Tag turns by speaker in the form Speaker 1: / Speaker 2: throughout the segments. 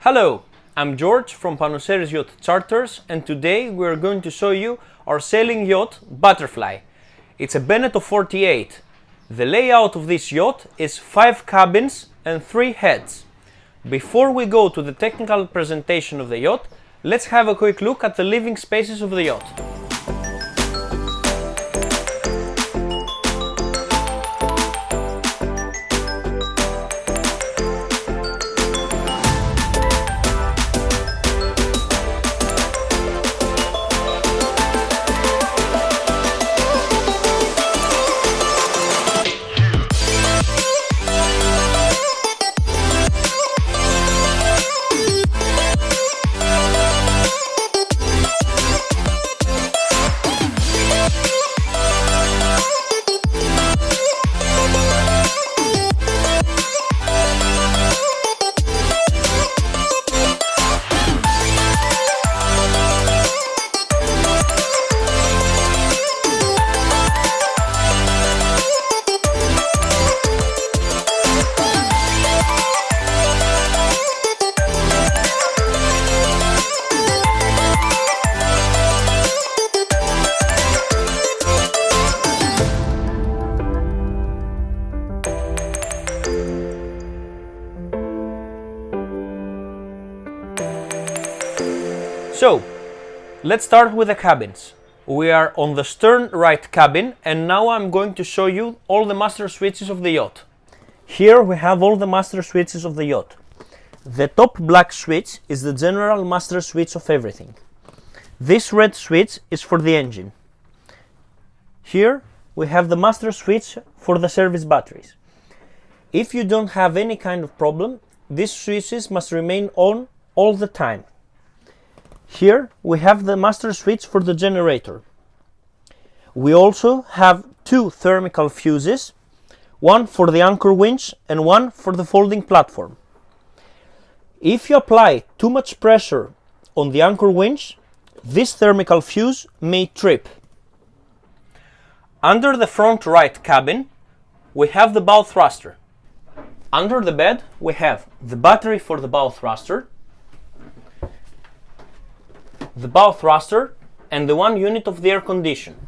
Speaker 1: Hello, I'm George from Panouseris Yacht Charters, and today we're going to show you our sailing yacht Butterfly. It's a Beneteau 48. The layout of this yacht is 5 cabins and 3 heads. Before we go to the technical presentation of the yacht, let's have a quick look at the living spaces of the yacht. So, let's start with the cabins. We are on the stern right cabin, and now I'm going to show you all the master switches of the yacht. Here we have all the master switches of the yacht. The top black switch is the general master switch of everything. This red switch is for the engine. Here we have the master switch for the service batteries. If you don't have any kind of problem, these switches must remain on all the time. Here we have the master switch for the generator. We also have 2 thermal fuses, one for the anchor winch and one for the folding platform. If you apply too much pressure on the anchor winch, this thermal fuse may trip. Under the front right cabin, we have the bow thruster. Under the bed, we have the battery for the bow thruster, the bow thruster, and the 1 unit of the air condition.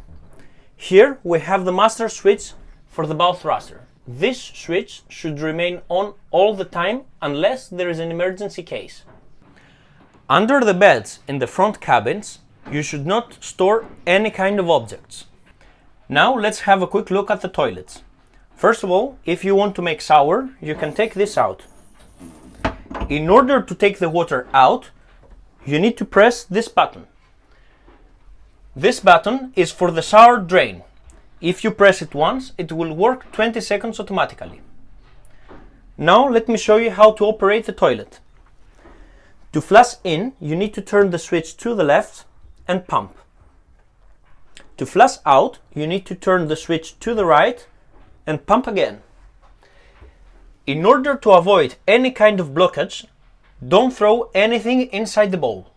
Speaker 1: Here we have the master switch for the bow thruster. This switch should remain on all the time unless there is an emergency case. Under the beds in the front cabins, you should not store any kind of objects. Now let's have a quick look at the toilets. First of all, if you want to make shower, you can take this out. In order to take the water out, you need to press this button. This button is for the shower drain. If you press it once, it will work 20 seconds automatically. Now let me show you how to operate the toilet. To flush in, you need to turn the switch to the left and pump. To flush out, you need to turn the switch to the right and pump again. In order to avoid any kind of blockage, don't throw anything inside the bowl.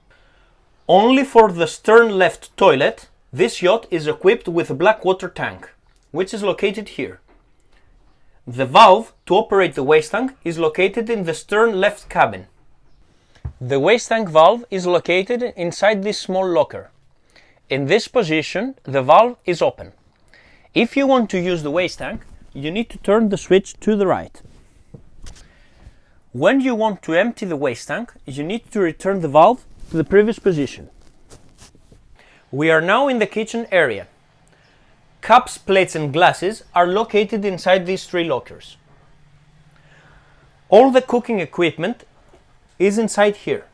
Speaker 1: Only for the stern left toilet, this yacht is equipped with a black water tank, which is located here. The valve to operate the waste tank is located in the stern left cabin. The waste tank valve is located inside this small locker. In this position, the valve is open. If you want to use the waste tank, you need to turn the switch to the right. When you want to empty the waste tank, you need to return the valve to the previous position. We are now in the kitchen area. Cups, plates and glasses are located inside these 3 lockers. All the cooking equipment is inside here.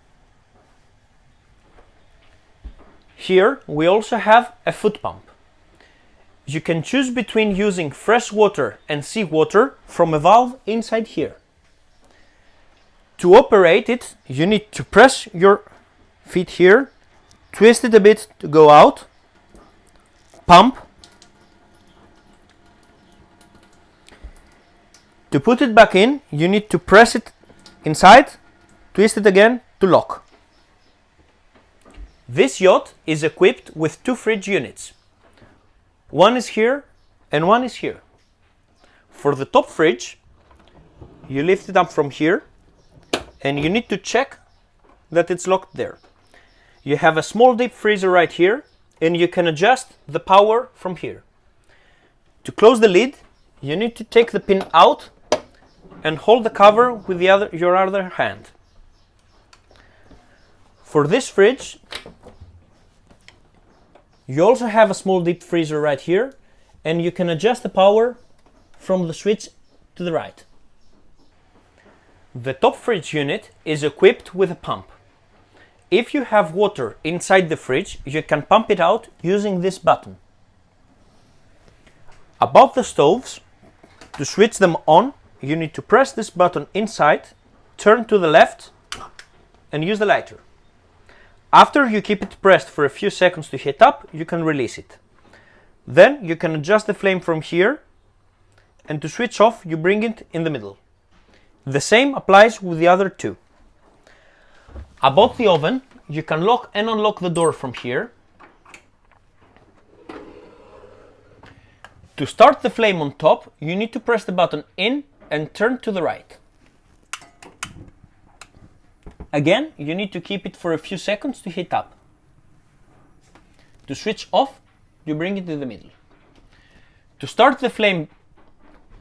Speaker 1: Here we also have a foot pump. You can choose between using fresh water and seawater from a valve inside here. To operate it, you need to press your feet here, twist it a bit to go out, pump. To put it back in, you need to press it inside, twist it again to lock. This yacht is equipped with 2 fridge units. One is here and one is here. For the top fridge, you lift it up from here and you need to check that it's locked there. You have a small deep freezer right here, and you can adjust the power from here. To close the lid, you need to take the pin out and hold the cover with your other hand. For this fridge, you also have a small deep freezer right here, and you can adjust the power from the switch to the right. The top fridge unit is equipped with a pump. If you have water inside the fridge, you can pump it out using this button. Above the stoves, to switch them on, you need to press this button inside, turn to the left, and use the lighter. After you keep it pressed for a few seconds to heat up, you can release it. Then you can adjust the flame from here, and to switch off, you bring it in the middle. The same applies with the other two. Above the oven, you can lock and unlock the door from here. To start the flame on top, you need to press the button in and turn to the right. Again, you need to keep it for a few seconds to heat up. To switch off, you bring it to the middle. To start the flame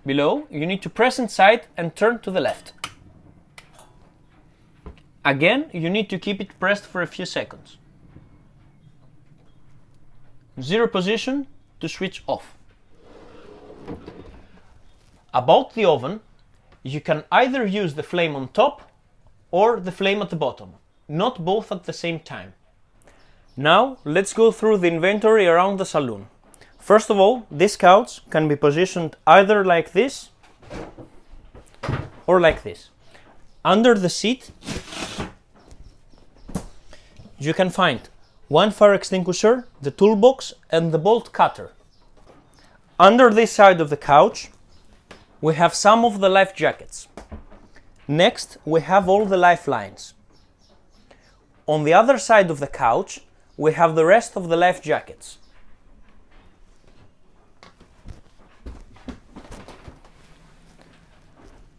Speaker 1: below, you need to press inside and turn to the left. Again, you need to keep it pressed for a few seconds. Zero position to switch off. About the oven, you can either use the flame on top or the flame at the bottom, not both at the same time. Now, let's go through the inventory around the saloon. First of all, this couch can be positioned either like this or like this. Under the seat, you can find one fire extinguisher, the toolbox, and the bolt cutter. Under this side of the couch, we have some of the life jackets. Next, we have all the lifelines. On the other side of the couch, we have the rest of the life jackets.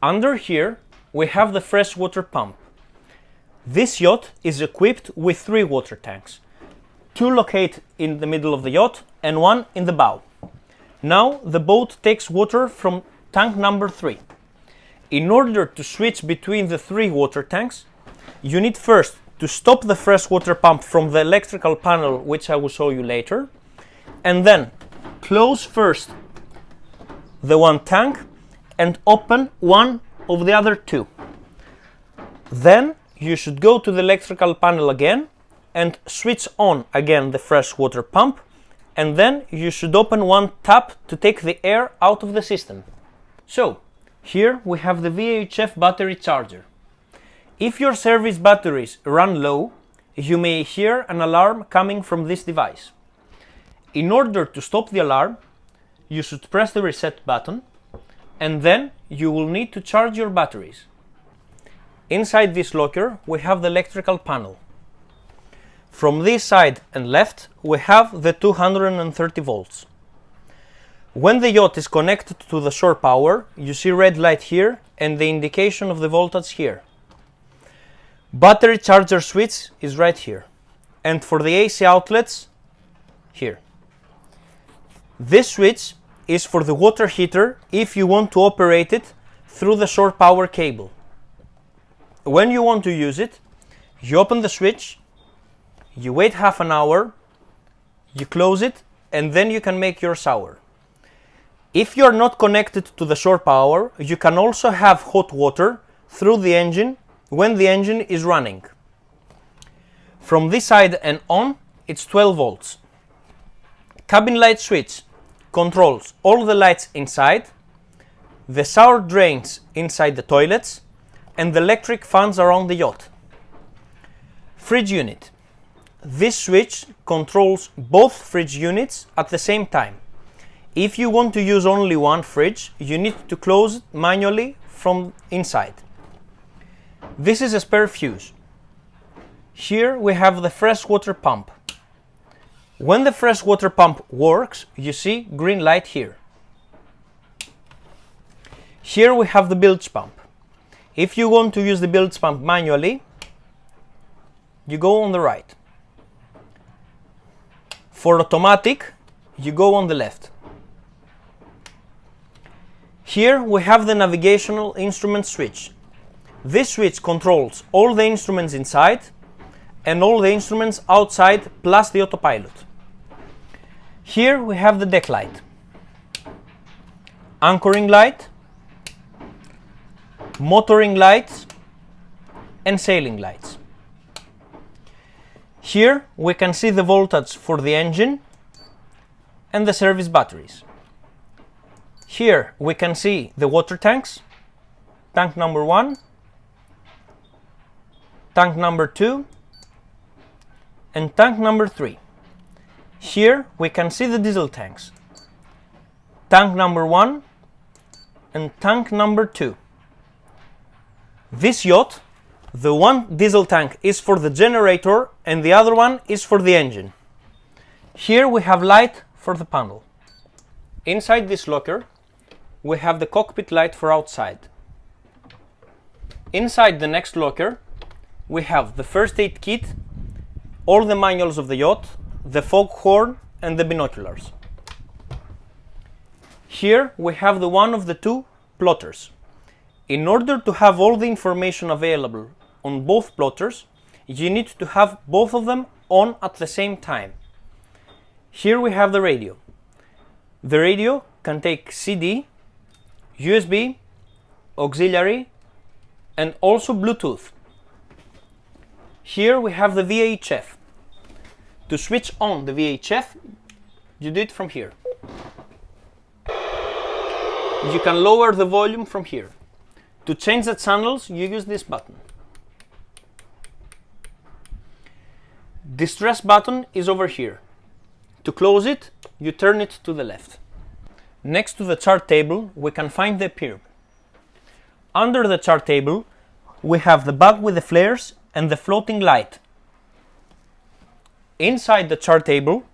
Speaker 1: Under here, we have the freshwater pump. This yacht is equipped with 3 water tanks, 2 located in the middle of the yacht and 1 in the bow. Now the boat takes water from tank number 3. In order to switch between the 3 water tanks, you need first to stop the freshwater pump from the electrical panel, which I will show you later, and then close first the one tank and open one of the other 2. Then you should go to the electrical panel again and switch on again the freshwater pump, and then you should open one tap to take the air out of the system. So, here we have the VHF battery charger. If your service batteries run low, you may hear an alarm coming from this device. In order to stop the alarm, you should press the reset button, and then you will need to charge your batteries. Inside this locker, we have the electrical panel. From this side and left, we have the 230 volts. When the yacht is connected to the shore power, you see red light here and the indication of the voltage here. Battery charger switch is right here, and for the AC outlets, here. This switch is for the water heater if you want to operate it through the shore power cable. When you want to use it, you open the switch, you wait half an hour, you close it, and then you can make your shower. If you are not connected to the shore power, you can also have hot water through the engine when the engine is running. From this side and on, it's 12 volts. Cabin light switch controls all the lights inside, the shower drains inside the toilets, and the electric fans around the yacht. Fridge unit. This switch controls both fridge units at the same time. If you want to use only one fridge, you need to close it manually from inside. This is a spare fuse. Here we have the freshwater pump. When the freshwater pump works, you see green light here. Here we have the bilge pump. If you want to use the bilge pump manually, you go on the right. For automatic, you go on the left. Here we have the navigational instrument switch. This switch controls all the instruments inside and all the instruments outside plus the autopilot. Here we have the deck light, anchoring light, motoring lights and sailing lights. Here we can see the voltage for the engine and the service batteries. Here we can see the water tanks, tank number 1, tank number 2 and tank number 3. Here we can see the diesel tanks, tank number 1 and tank number 2. This yacht, the one diesel tank is for the generator and the other one is for the engine. Here we have light for the panel. Inside this locker we have the cockpit light for outside. Inside the next locker we have the first aid kit, all the manuals of the yacht, the foghorn and the binoculars. Here we have the one of the two plotters. In order to have all the information available on both plotters, you need to have both of them on at the same time. Here we have the radio. The radio can take CD, USB, auxiliary and also Bluetooth. Here we have the VHF. To switch on the VHF, you do it from here. You can lower the volume from here. To change the channels, you use this button. Distress button is over here. To close it, you turn it to the left. Next to the chart table, we can find the pier. Under the chart table, we have the bag with the flares and the floating light. Inside the chart table,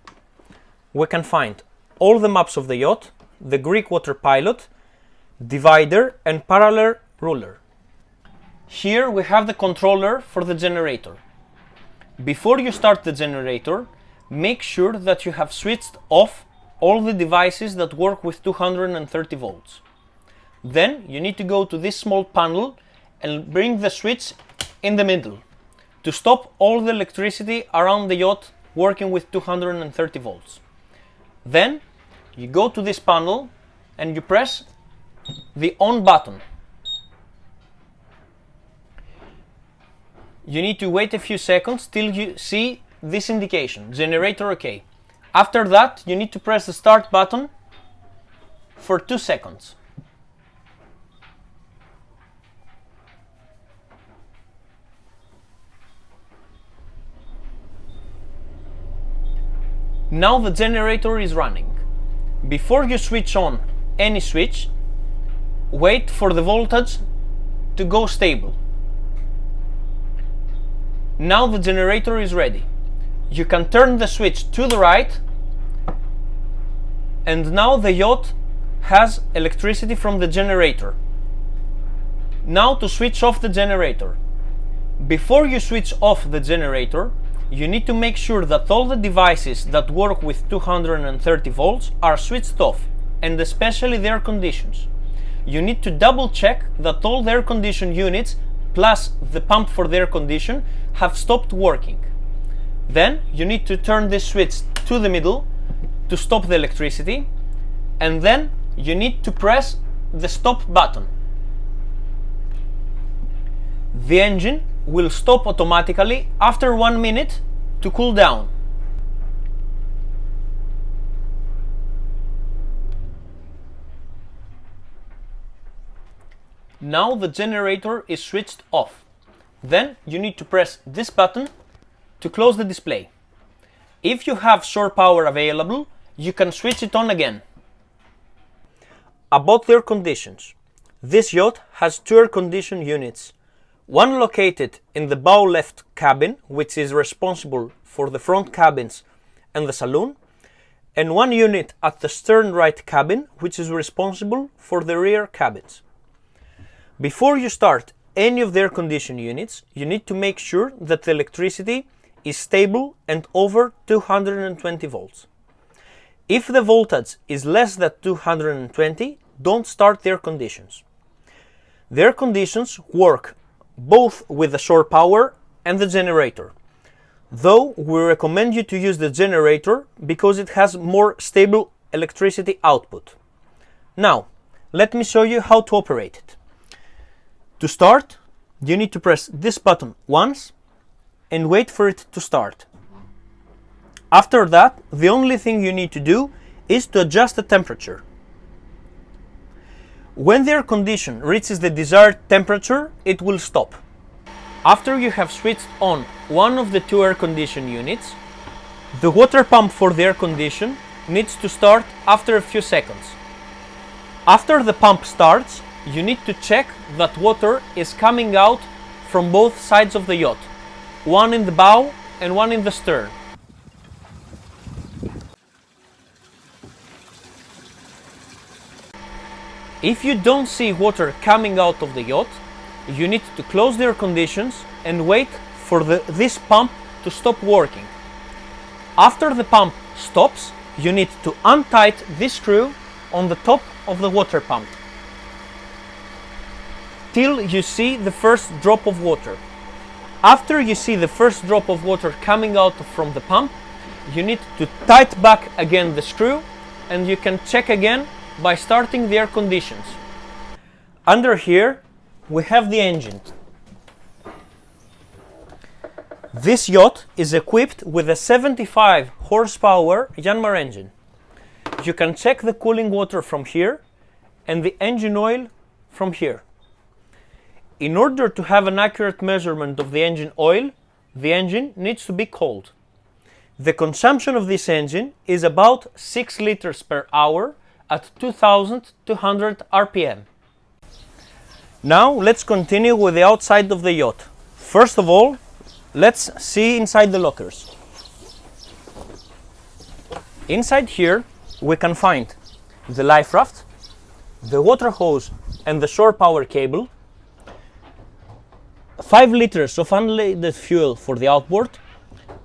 Speaker 1: we can find all the maps of the yacht, the Greek water pilot, divider and parallel ruler. Here we have the controller for the generator. Before you start the generator, make sure that you have switched off all the devices that work with 230 volts. Then you need to go to this small panel and bring the switch in the middle to stop all the electricity around the yacht working with 230 volts. Then you go to this panel and you press the on button. You need to wait a few seconds till you see this indication, generator OK. After that, you need to press the start button for 2 seconds. Now the generator is running. Before you switch on any switch, wait for the voltage to go stable. Now the generator is ready. You can turn the switch to the right and now the yacht has electricity from the generator. Now to switch off the generator. Before you switch off the generator, you need to make sure that all the devices that work with 230 volts are switched off, and especially the air conditions. You need to double check that all the air condition units plus the pump for the air condition have stopped working. Then you need to turn this switch to the middle to stop the electricity, and then you need to press the stop button. The engine will stop automatically after 1 minute to cool down. Now the generator is switched off. Then you need to press this button to close the display. If you have shore power available, you can switch it on again. About the air conditions. This yacht has 2 air condition units. One located in the bow left cabin, which is responsible for the front cabins and the saloon, and one unit at the stern right cabin, which is responsible for the rear cabins. Before you start any of the air condition units, you need to make sure that the electricity is stable and over 220 volts. If the voltage is less than 220, don't start the air conditions. The air conditions work both with the shore power and the generator, though we recommend you to use the generator because it has more stable electricity output. Now, let me show you how to operate it. To start, you need to press this button once and wait for it to start. After that, the only thing you need to do is to adjust the temperature. When the air condition reaches the desired temperature, it will stop. After you have switched on one of the two air condition units, the water pump for the air condition needs to start after a few seconds. After the pump starts, you need to check that water is coming out from both sides of the yacht, one in the bow and one in the stern. If you don't see water coming out of the yacht, you need to close the air conditions and wait for this pump to stop working. After the pump stops, you need to untighten this screw on the top of the water pump till you see the first drop of water. After you see the first drop of water coming out from the pump, you need to tighten back again the screw, and you can check again by starting the air conditions. Under here we have the engine. This yacht is equipped with a 75 horsepower Yanmar engine. You can check the cooling water from here and the engine oil from here. In order to have an accurate measurement of the engine oil, the engine needs to be cold. The consumption of this engine is about 6 liters per hour at 2200 RPM. Now let's continue with the outside of the yacht. First of all, let's see inside the lockers. Inside here we can find the life raft, the water hose and the shore power cable, 5 liters of unleaded fuel for the outboard,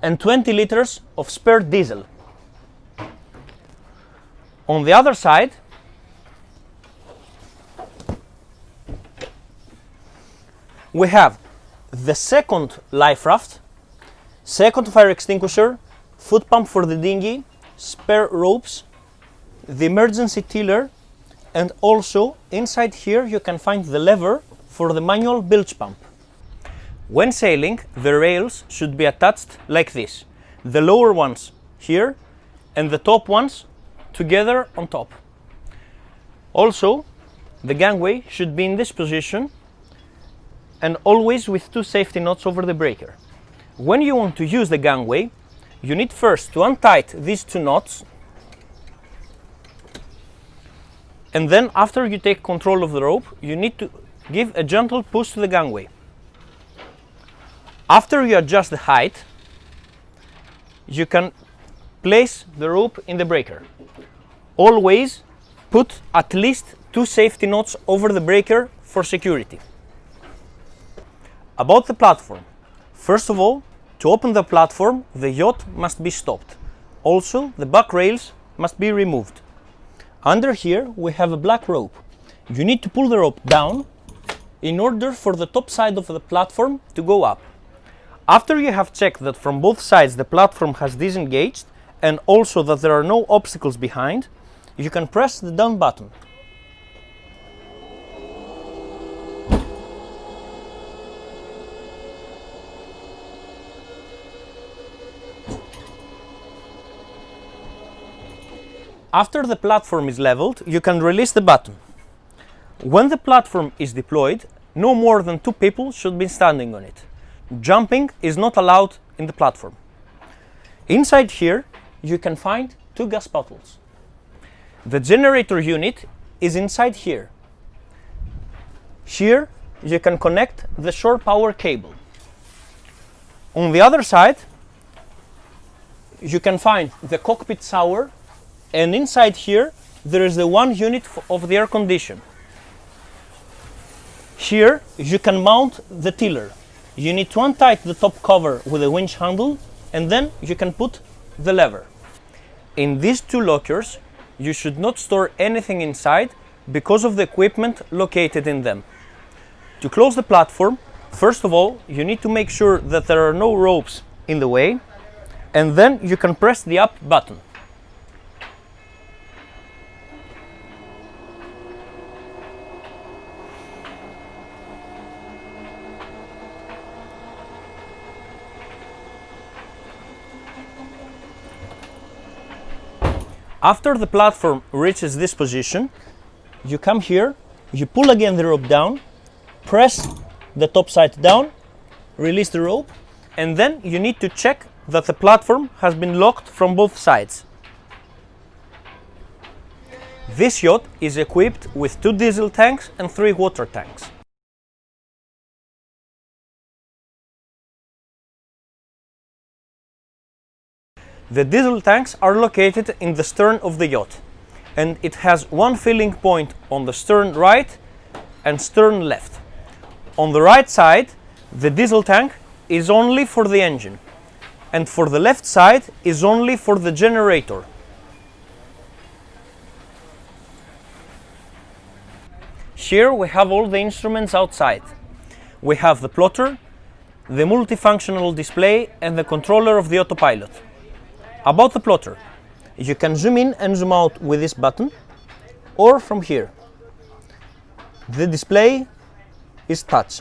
Speaker 1: and 20 liters of spare diesel. On the other side, we have the second life raft, second fire extinguisher, foot pump for the dinghy, spare ropes, the emergency tiller, and also inside here you can find the lever for the manual bilge pump. When sailing, the rails should be attached like this, the lower ones here and the top ones together on top. Also, the gangway should be in this position and always with 2 safety knots over the breaker. When you want to use the gangway, you need first to untighten these 2 knots, and then after you take control of the rope, you need to give a gentle push to the gangway. After you adjust the height, you can place the rope in the breaker. Always put at least 2 safety knots over the breaker for security. About the platform. First of all, to open the platform, the yacht must be stopped. Also, the back rails must be removed. Under here we have a black rope. You need to pull the rope down in order for the top side of the platform to go up. After you have checked that from both sides the platform has disengaged and also that there are no obstacles behind, you can press the down button. After the platform is leveled, you can release the button. When the platform is deployed, no more than 2 people should be standing on it. Jumping is not allowed in the platform. Inside here, you can find 2 gas bottles. The generator unit is inside here. Here, you can connect the shore power cable. On the other side, you can find the cockpit shower, and inside here, there is the 1 unit of the air condition. Here you can mount the tiller. You need to untight the top cover with a winch handle, and then you can put the lever. In these two lockers, you should not store anything inside because of the equipment located in them. To close the platform, first of all, you need to make sure that there are no ropes in the way, and then you can press the up button. After the platform reaches this position, you come here, you pull again the rope down, press the top side down, release the rope, and then you need to check that the platform has been locked from both sides. This yacht is equipped with 2 diesel tanks and 3 water tanks. The diesel tanks are located in the stern of the yacht, and it has one filling point on the stern right and stern left. On the right side, the diesel tank is only for the engine, and for the left side is only for the generator. Here we have all the instruments outside. We have the plotter, the multifunctional display, and the controller of the autopilot. About the plotter, you can zoom in and zoom out with this button, or from here. The display is touch.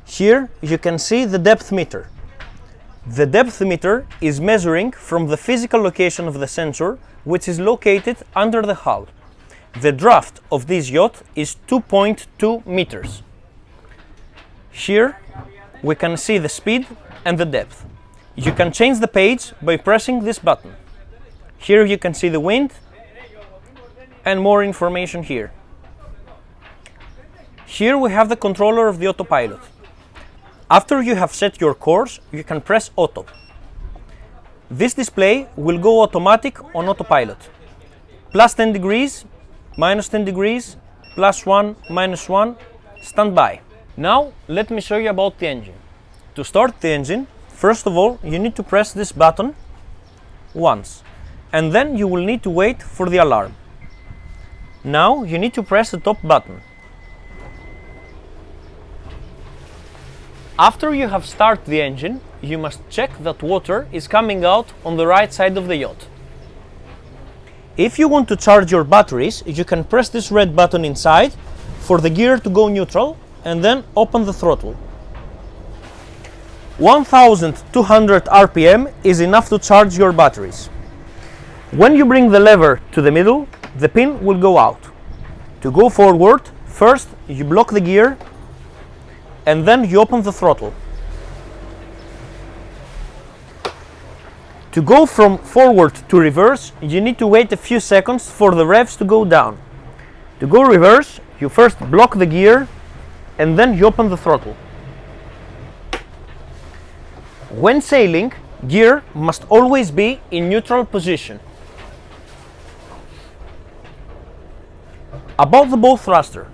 Speaker 1: Here you can see the depth meter. The depth meter is measuring from the physical location of the sensor, which is located under the hull. The draft of this yacht is 2.2 meters. Here we can see the speed and the depth. You can change the page by pressing this button. Here you can see the wind and more information here. Here we have the controller of the autopilot. After you have set your course, you can press auto. This display will go automatic on autopilot. Plus 10 degrees, minus 10 degrees, plus 1, minus 1, standby. Now let me show you about the engine. To start the engine, first of all, you need to press this button once, and then you will need to wait for the alarm. Now you need to press the top button. After you have started the engine, you must check that water is coming out on the right side of the yacht. If you want to charge your batteries, you can press this red button inside for the gear to go neutral, and then open the throttle. 1200 RPM is enough to charge your batteries. When you bring the lever to the middle, the pin will go out. To go forward, first you block the gear and then you open the throttle. To go from forward to reverse, you need to wait a few seconds for the revs to go down. To go reverse, you first block the gear and then you open the throttle. When sailing, gear must always be in neutral position. About the bow thruster.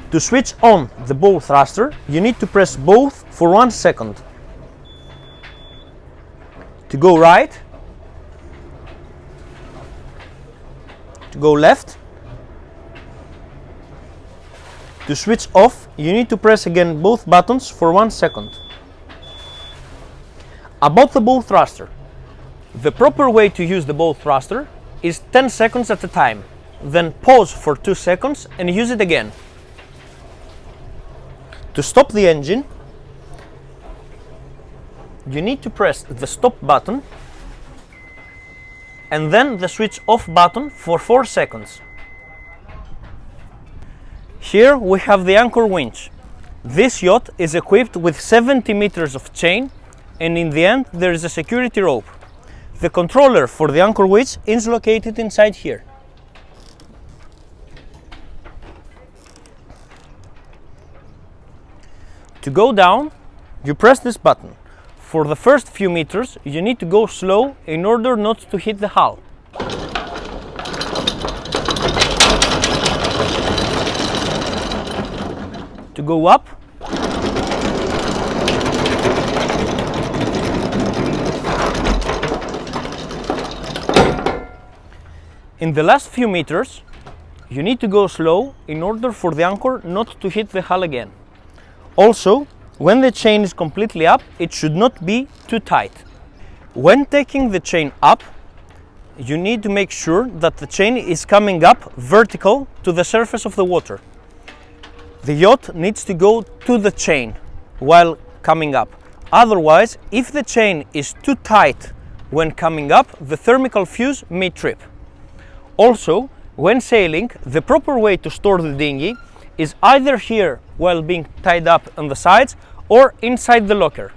Speaker 1: To switch on the bow thruster, you need to press both for 1 second. To go right, to go left. To switch off, you need to press again both buttons for 1 second. About the bow thruster. The proper way to use the bow thruster is 10 seconds at a time, then pause for 2 seconds and use it again. To stop the engine, you need to press the stop button and then the switch off button for 4 seconds. Here we have the anchor winch. This yacht is equipped with 70 meters of chain, and in the end there is a security rope. The controller for the anchor winch is located inside here. To go down, you press this button. For the first few meters, you need to go slow in order not to hit the hull. to go up. In the last few meters, you need to go slow in order for the anchor not to hit the hull again. Also, when the chain is completely up, it should not be too tight. When taking the chain up, you need to make sure that the chain is coming up vertical to the surface of the water. The yacht needs to go to the chain while coming up. Otherwise, if the chain is too tight when coming up, the thermal fuse may trip. Also, when sailing, the proper way to store the dinghy is either here while being tied up on the sides or inside the locker.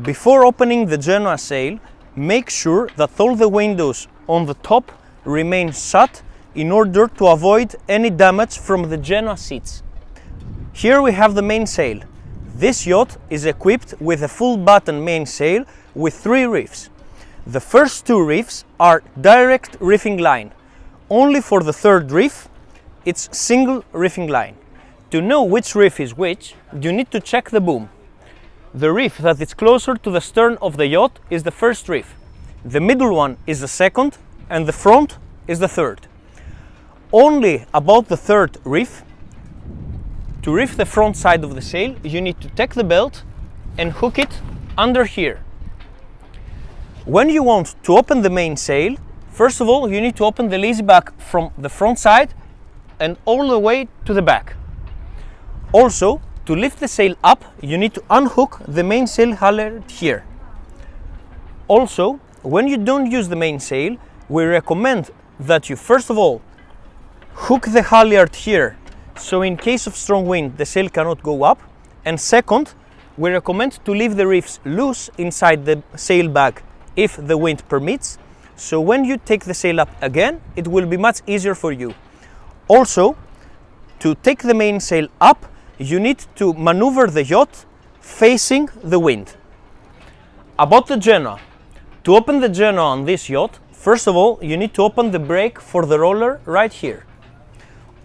Speaker 1: Before opening the Genoa sail, make sure that all the windows on the top remain shut in order to avoid any damage from the Genoa seats. Here we have the mainsail. This yacht is equipped with a full button mainsail with 3 reefs. The first 2 reefs are direct reefing line. Only for the third reef, it's single reefing line. To know which reef is which, you need to check the boom. The reef that is closer to the stern of the yacht is the first reef. The middle one is the second, and the front is the third. Only about the third reef, to reef the front side of the sail, you need to take the belt and hook it under here. When you want to open the mainsail, first of all, you need to open the lazy back from the front side and all the way to the back. Also, to lift the sail up, you need to unhook the mainsail halyard here. Also, when you don't use the mainsail, we recommend that you first of all hook the halyard here, so in case of strong wind the sail cannot go up, and second, we recommend to leave the reefs loose inside the sail bag if the wind permits, so when you take the sail up again, it will be much easier for you. Also, to take the mainsail up, you need to maneuver the yacht facing the wind. About the Genoa. To open the Genoa on this yacht, first of all, you need to open the brake for the roller right here.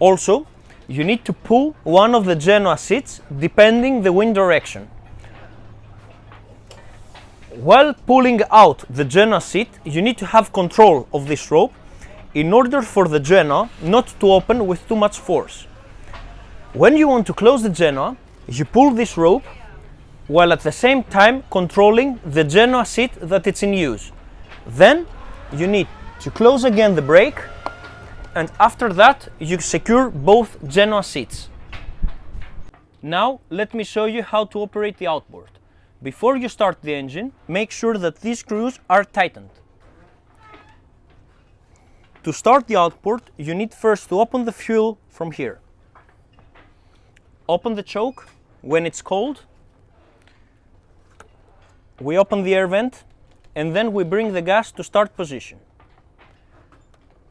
Speaker 1: Also, you need to pull one of the Genoa seats depending the wind direction. While pulling out the Genoa seat, you need to have control of this rope in order for the Genoa not to open with too much force. When you want to close the Genoa, you pull this rope while at the same time controlling the Genoa seat that it's in use. Then you need to close again the brake, and after that you secure both Genoa seats. Now let me show you how to operate the outboard. Before you start the engine, make sure that these screws are tightened. To start the outboard, you need first to open the fuel from here. Open the choke when it's cold. We open the air vent, and then we bring the gas to start position.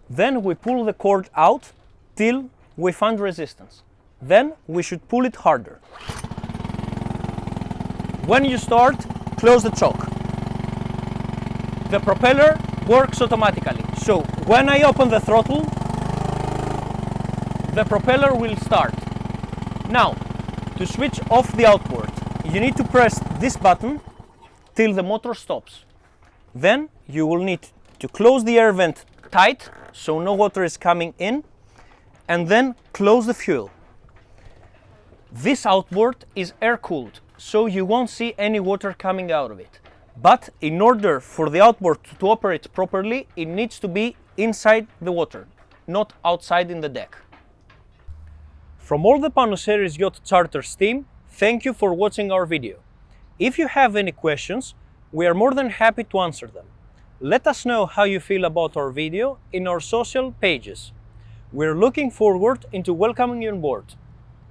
Speaker 1: Then we pull the cord out till we find resistance. Then we should pull it harder. When you start, close the choke. The propeller works automatically. So when I open the throttle, the propeller will start. Now, to switch off the outboard, you need to press this button till the motor stops. Then you will need to close the air vent tight so no water is coming in, and then close the fuel. This outboard is air cooled, so you won't see any water coming out of it. But in order for the outboard to operate properly, it needs to be inside the water, not outside in the deck. From all the Panouseris Yacht Charters team, thank you for watching our video. If you have any questions, we are more than happy to answer them. Let us know how you feel about our video in our social pages. We're looking forward into welcoming you on board.